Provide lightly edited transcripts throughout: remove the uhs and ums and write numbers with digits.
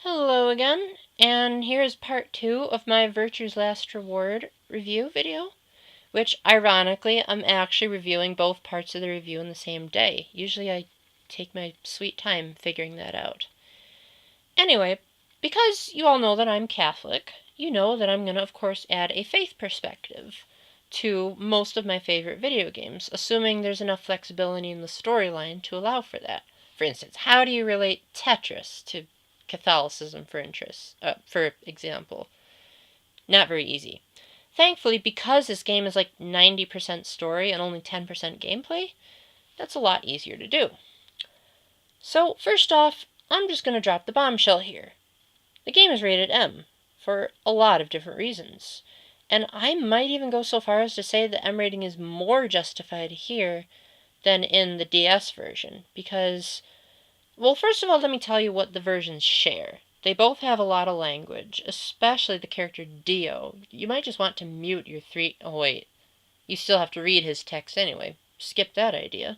Hello again, and here is part 2 of my Virtue's Last Reward review video, which ironically I'm actually reviewing both parts of the review in the same day. Usually I take my sweet time figuring that out. Anyway, because you all know that I'm Catholic, you know that I'm going to of course add a faith perspective to most of my favorite video games, assuming there's enough flexibility in the storyline to allow for that. For instance, how do you relate Tetris to Catholicism, for example? Not very easy. Thankfully, because this game is like 90% story and only 10% gameplay, that's a lot easier to do. So, first off, I'm just going to drop the bombshell here. The game is rated M, for a lot of different reasons. And I might even go so far as to say the M rating is more justified here than in the DS version, because, well, first of all, let me tell you what the versions share. They both have a lot of language, especially the character Dio. You might just want to mute your three... Oh, wait. You still have to read his text anyway. Skip that idea.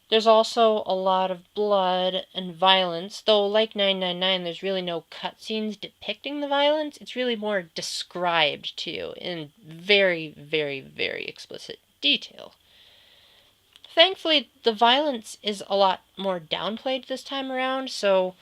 There's also a lot of blood and violence, though like 999 there's really no cutscenes depicting the violence. It's really more described to you in very, very, very explicit detail. Thankfully, the violence is a lot more downplayed this time around, so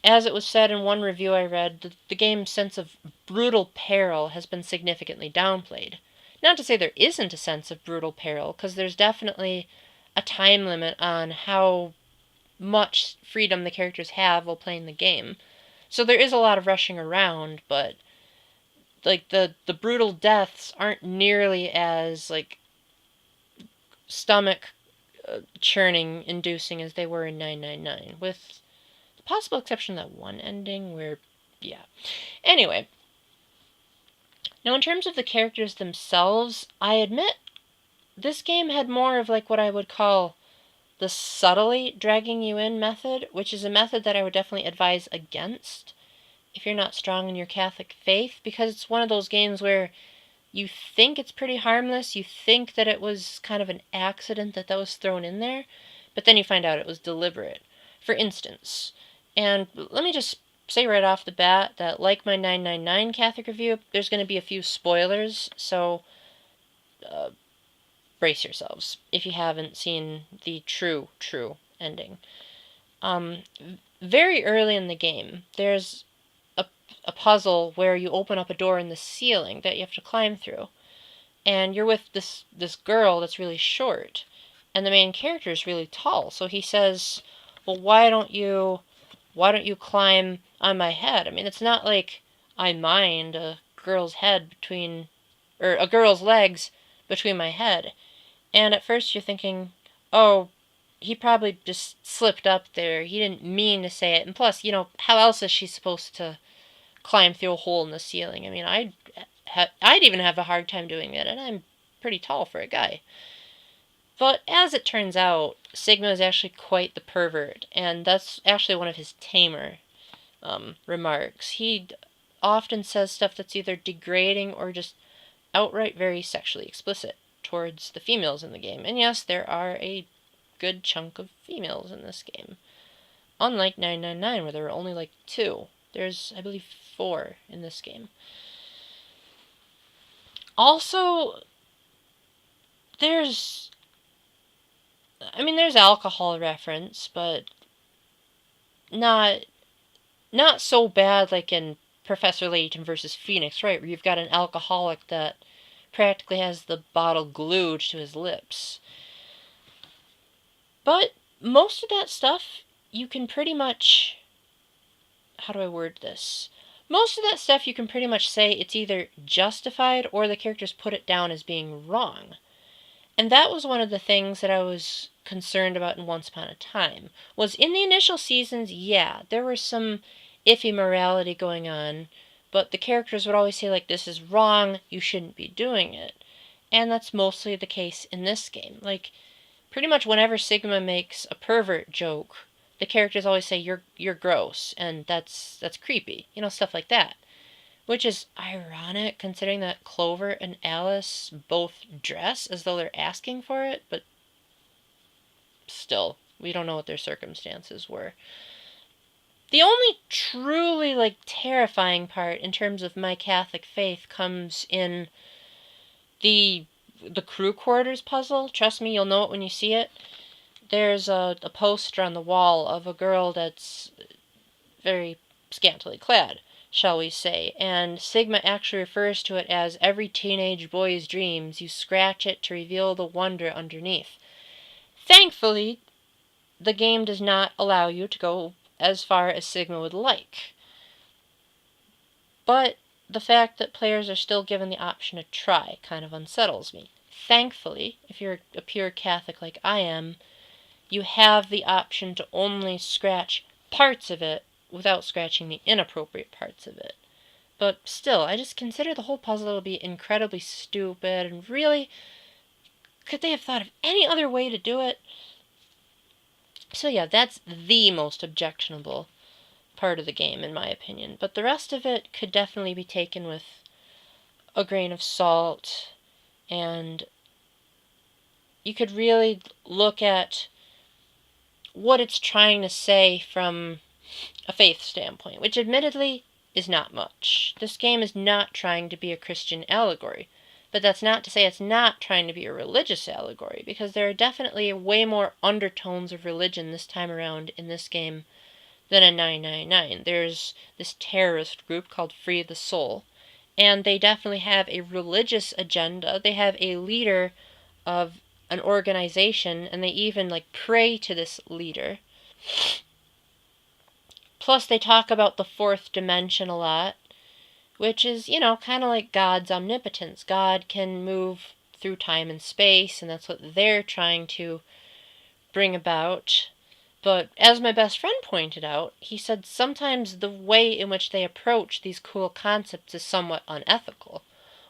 as it was said in one review I read, the game's sense of brutal peril has been significantly downplayed. Not to say there isn't a sense of brutal peril, because there's definitely a time limit on how much freedom the characters have while playing the game. So there is a lot of rushing around, but like the brutal deaths aren't nearly as like stomach churning inducing as they were in 999, with the possible exception of that one ending where yeah. Anyway, now in terms of the characters themselves, I admit this game had more of like what I would call the subtly dragging you in method, which is a method that I would definitely advise against if you're not strong in your Catholic faith, because it's one of those games where you think it's pretty harmless, you think that it was kind of an accident that was thrown in there, but then you find out it was deliberate. For instance, and let me just say right off the bat that like my 999 Catholic review, there's going to be a few spoilers, so uh, brace yourselves if you haven't seen the true ending. Um, very early in the game, there's a puzzle where you open up a door in the ceiling that you have to climb through, and you're with this girl that's really short, and the main character is really tall. So he says, "Well, why don't you climb on my head?" I mean, it's not like I mind a girl's head between, or a girl's legs between my head. And at first you're thinking, oh, he probably just slipped up there. He didn't mean to say it. And plus, how else is she supposed to climb through a hole in the ceiling? I mean, I'd even have a hard time doing that, and I'm pretty tall for a guy. But as it turns out, Sigma is actually quite the pervert, and that's actually one of his tamer remarks. He often says stuff that's either degrading or just outright very sexually explicit towards the females in the game. And yes, there are a good chunk of females in this game. Unlike 999, where there were only like 2. There's, I believe, 4 in this game. Also, there's alcohol reference, but not so bad like in Professor Layton versus Phoenix, right, where you've got an alcoholic that practically has the bottle glued to his lips. But most of that stuff, you can pretty much... How do I word this? Most of that stuff you can pretty much say it's either justified or the characters put it down as being wrong. And that was one of the things that I was concerned about in Once Upon a Time. Was in the initial seasons, yeah, there was some iffy morality going on, but the characters would always say, like, this is wrong, you shouldn't be doing it. And that's mostly the case in this game. Like, pretty much whenever Sigma makes a pervert joke, the characters always say, you're gross, and that's creepy. Stuff like that. Which is ironic, considering that Clover and Alice both dress as though they're asking for it, but still, we don't know what their circumstances were. The only truly, like, terrifying part in terms of my Catholic faith comes in the crew quarters puzzle. Trust me, you'll know it when you see it. There's a poster on the wall of a girl that's very scantily clad, shall we say, and Sigma actually refers to it as every teenage boy's dreams. You scratch it to reveal the wonder underneath. Thankfully, the game does not allow you to go as far as Sigma would like. But the fact that players are still given the option to try kind of unsettles me. Thankfully, if you're a pure Catholic like I am, you have the option to only scratch parts of it without scratching the inappropriate parts of it. But still, I just consider the whole puzzle to be incredibly stupid, and really, could they have thought of any other way to do it? So yeah, that's the most objectionable part of the game, in my opinion. But the rest of it could definitely be taken with a grain of salt, and you could really look at what it's trying to say from a faith standpoint, which admittedly is not much. This game is not trying to be a Christian allegory, but that's not to say it's not trying to be a religious allegory, because there are definitely way more undertones of religion this time around in this game than in 999. There's this terrorist group called Free the Soul, and they definitely have a religious agenda. They have a leader of an organization, and they even, like, pray to this leader. Plus, they talk about the fourth dimension a lot, which is, you know, kind of like God's omnipotence. God can move through time and space, and that's what they're trying to bring about. But as my best friend pointed out, he said sometimes the way in which they approach these cool concepts is somewhat unethical.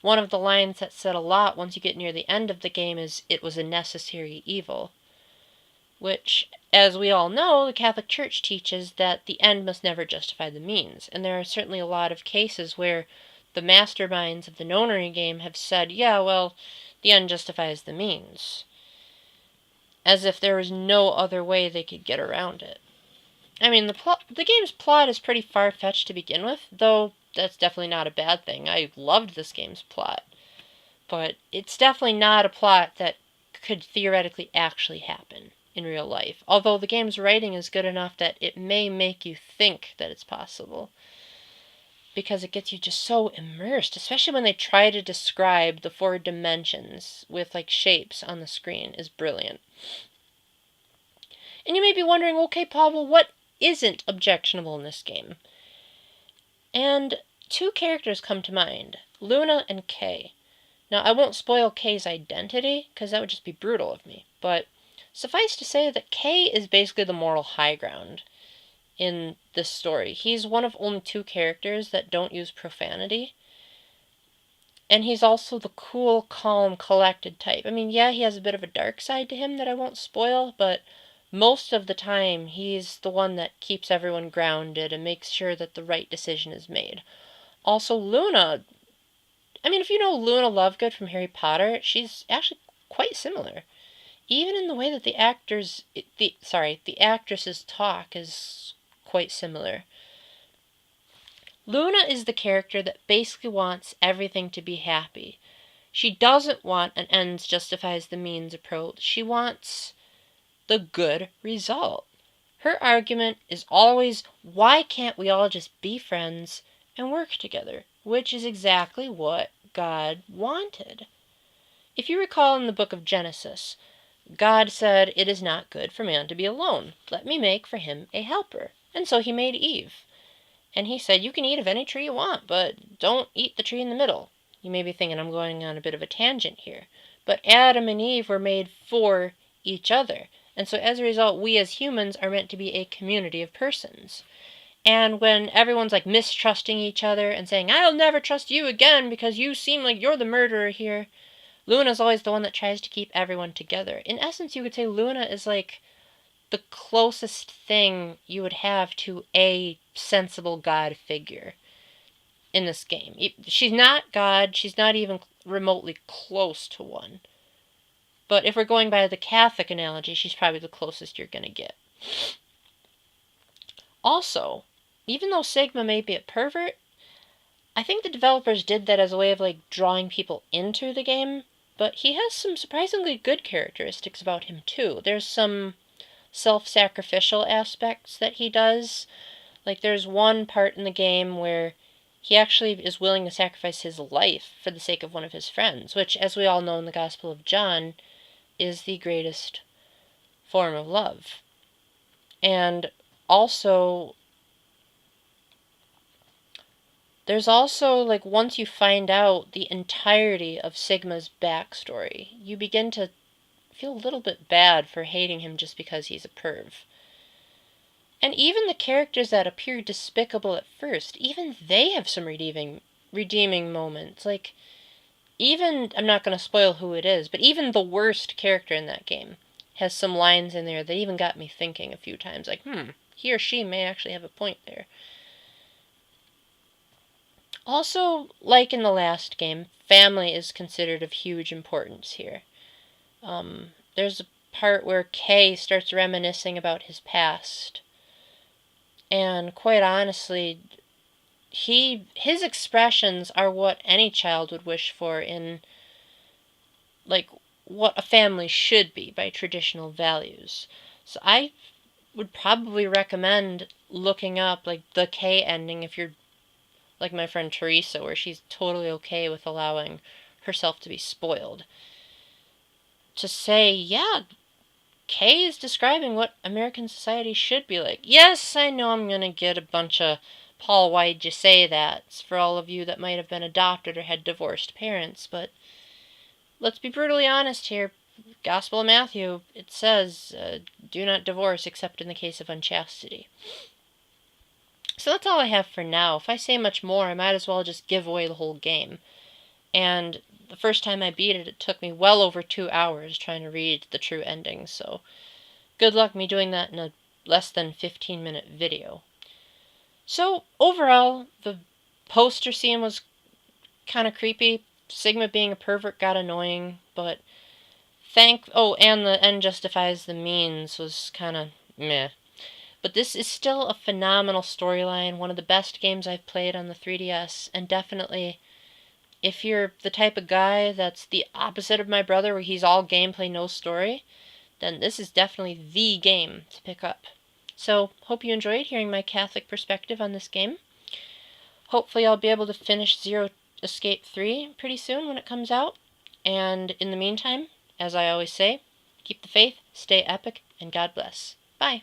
One of the lines that's said a lot once you get near the end of the game is, "It was a necessary evil." Which, as we all know, the Catholic Church teaches that the end must never justify the means. And there are certainly a lot of cases where the masterminds of the nonary game have said, yeah, well, the end justifies the means. As if there was no other way they could get around it. I mean, the game's plot is pretty far-fetched to begin with, though that's definitely not a bad thing. I loved this game's plot. But it's definitely not a plot that could theoretically actually happen in real life. Although the game's writing is good enough that it may make you think that it's possible. Because it gets you just so immersed, especially when they try to describe the four dimensions with, like, shapes on the screen, is brilliant. And you may be wondering, okay, Paul, well, what isn't objectionable in this game? And two characters come to mind, Luna and Kay. Now, I won't spoil Kay's identity, because that would just be brutal of me, but suffice to say that Kay is basically the moral high ground in this story. He's one of only two characters that don't use profanity, and he's also the cool, calm, collected type. I mean, yeah, he has a bit of a dark side to him that I won't spoil, but most of the time, he's the one that keeps everyone grounded and makes sure that the right decision is made. Also, Luna, I mean, if you know Luna Lovegood from Harry Potter, she's actually quite similar. Even in the way that the actresses talk is quite similar. Luna is the character that basically wants everything to be happy. She doesn't want an ends justifies the means approach. She wants the good result. Her argument is always, why can't we all just be friends and work together? Which is exactly what God wanted. If you recall in the book of Genesis, God said, "It is not good for man to be alone. Let me make for him a helper." And so he made Eve. And he said, you can eat of any tree you want, but don't eat the tree in the middle. You may be thinking I'm going on a bit of a tangent here. But Adam and Eve were made for each other. And so as a result, we as humans are meant to be a community of persons. And when everyone's, like, mistrusting each other and saying, I'll never trust you again because you seem like you're the murderer here, Luna's always the one that tries to keep everyone together. In essence, you could say Luna is like the closest thing you would have to a sensible God figure in this game. She's not God, she's not even remotely close to one. But if we're going by the Catholic analogy, she's probably the closest you're going to get. Also, even though Sigma may be a pervert, I think the developers did that as a way of, like, drawing people into the game, but he has some surprisingly good characteristics about him, too. There's some self-sacrificial aspects that he does. Like, there's one part in the game where he actually is willing to sacrifice his life for the sake of one of his friends, which, as we all know in the Gospel of John, is the greatest form of love. And also, there's also, like, once you find out the entirety of Sigma's backstory, you begin to feel a little bit bad for hating him just because he's a perv. And even the characters that appear despicable at first, even they have some redeeming moments. Like, even, I'm not going to spoil who it is, but even the worst character in that game has some lines in there that even got me thinking a few times, like, he or she may actually have a point there. Also, like in the last game, family is considered of huge importance here. There's a part where Kay starts reminiscing about his past. And quite honestly, his expressions are what any child would wish for in, like, what a family should be by traditional values. So I would probably recommend looking up, like, the Kay ending if you're like my friend Teresa, where she's totally okay with allowing herself to be spoiled. To say, yeah, Kay is describing what American society should be like. Yes, I know I'm gonna get a bunch of Paul, why'd you say that? For all of you that might have been adopted or had divorced parents, but let's be brutally honest here. Gospel of Matthew, it says, do not divorce except in the case of unchastity. So that's all I have for now. If I say much more, I might as well just give away the whole game. And the first time I beat it, it took me well over 2 hours trying to read the true ending, so good luck me doing that in a less than 15-minute video. So, overall, the poster scene was kind of creepy. Sigma being a pervert got annoying, but and the end justifies the means was kind of meh. But this is still a phenomenal storyline, one of the best games I've played on the 3DS, and definitely, if you're the type of guy that's the opposite of my brother, where he's all gameplay, no story, then this is definitely the game to pick up. So, hope you enjoyed hearing my Catholic perspective on this game. Hopefully I'll be able to finish Zero Escape 3 pretty soon when it comes out. And in the meantime, as I always say, keep the faith, stay epic, and God bless. Bye.